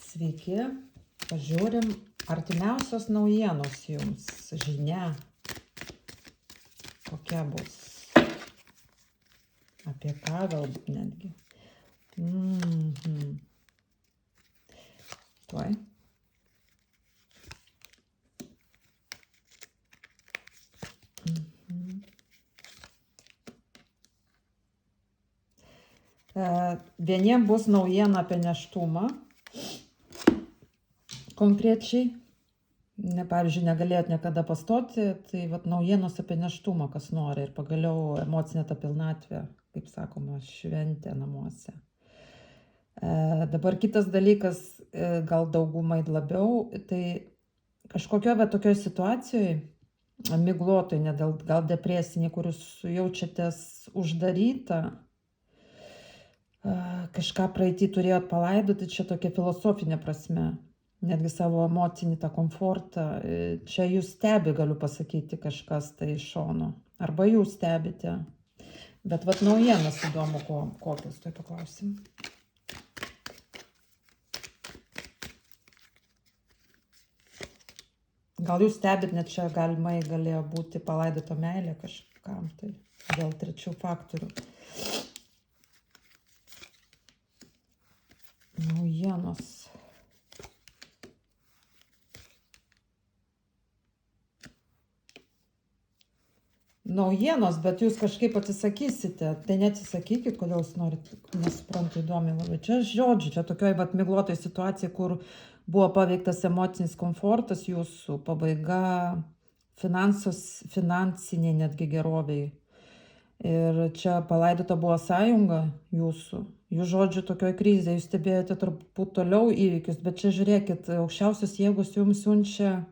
Sveiki, pažiūrim artimiausios naujienos jums, žinia, kokia bus, apie ką galbūt netgi. Tuoj. Vieniem bus naujiena apie nėštumą, konkrečiai, pavyzdžiui, negalėjot niekada pastoti, tai vat naujienos apie nėštumą, kas nori, ir pagaliau emocinė ta pilnatvė, kaip sakoma, šventė namuose. Dabar kitas dalykas, gal daugumai labiau, tai kažkokioje tokioje situacijoje, miglotai, gal depresiniai, kur jūs jaučiatės uždaryta, kažką praeitį turėjot palaidoti, čia tokia filosofinė prasme, netgi savo emocinį tą komfortą, čia jūs stebi, galiu pasakyti, kažkas tai iš šono, arba jūs stebite, bet vat naujienas įdomu, kokios, tai paklausim. Gal jūs stebit, net čia galėjo būti palaidota meilė kažkam, tai dėl trečių faktorių. Naujienos. Naujienos, bet jūs kažkaip atsisakysite, tai neatsisakykit, kodėl jūs norit, nesuprantu, įdomi labai. Čia žodžiu, čia tokioj miglotai situacija, kur buvo paveiktas emocinis komfortas, jūsų pabaiga, finansiniai netgi geroviai. Ir čia palaidota buvo sąjunga jūsų. Jūs žodžiu tokioj krizėje, jūs stebėjote turbūt toliau įvykius, bet čia žiūrėkit, aukščiausios jėgos jums siunčia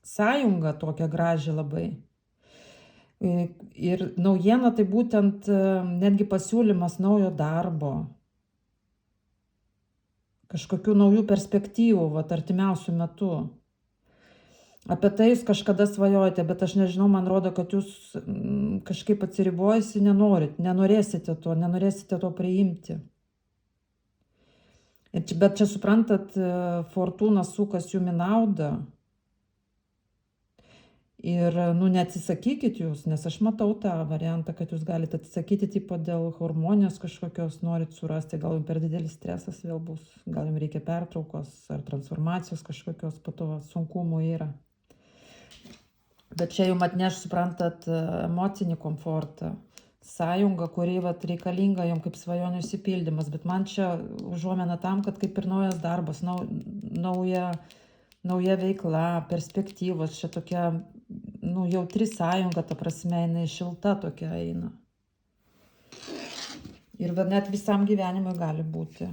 sąjungą tokią gražią labai. Ir naujiena tai būtent netgi pasiūlymas naujo darbo, kažkokių naujų perspektyvų, artimiausių metų. Apie tai jūs kažkada svajojate, bet aš nežinau, man rodo, kad jūs kažkaip atsiribojasi, nenorėsite to priimti. Bet čia suprantat, fortūna sukas jum į naudą. Ir, neatsisakykit jūs, nes aš matau tą variantą, kad jūs galite atsisakyti tipo dėl hormonijos kažkokios, norit surasti, gal jums per didelis stresas vėl bus, gal jums reikia pertraukos ar transformacijos kažkokios, po to sunkumų yra. Bet čia jums atneš, suprantat, emocinį komfortą, sąjungą, kuri reikalinga jums kaip svajonių išsipildymas, bet man čia užuomena tam, kad kaip ir naujas darbas, nauja veikla, perspektyvos, čia tokia, jautri sąjunga, ta prasme, jinai šilta tokia eina. Ir net visam gyvenimui gali būti.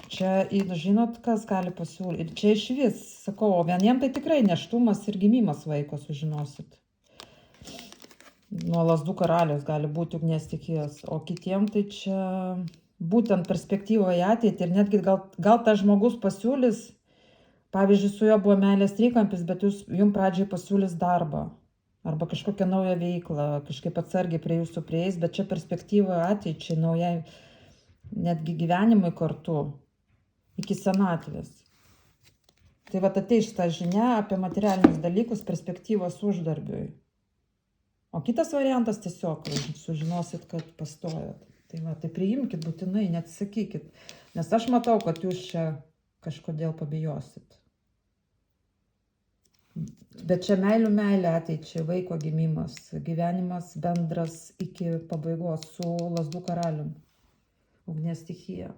Čia, žinot, kas gali pasiūlyti. Čia iš vis, sakau, o vieniem tai tikrai nėštumas ir gimimas vaiko sužinosit. Nuo lazdų karalius gali būti ugnies stichijos, o kitiem tai čia būtent perspektyvoje ateitį ir netgi gal tas žmogus pasiūlys. Pavyzdžiui, su juo buvo meilės trikampis, bet jums pradžiai pasiūlys darbą arba kažkokią naują veiklą, kažkaip atsargiai prie jūsų prieis, bet čia perspektyvoje ateičiai, naujai, netgi gyvenimui kartu, iki senatvės. Tai ateis ta žinia apie materialinius dalykus, perspektyvos uždarbiui. O kitas variantas tiesiog, sužinosit, kad pastojot. Tai priimkit būtinai, neatsisakykit, nes aš matau, kad jūs čia kažkodėl pabijosit. Bet čia meilė ateičiai, vaiko gimimas, gyvenimas bendras iki pabaigos su lazdų karalium, ugnies stichija.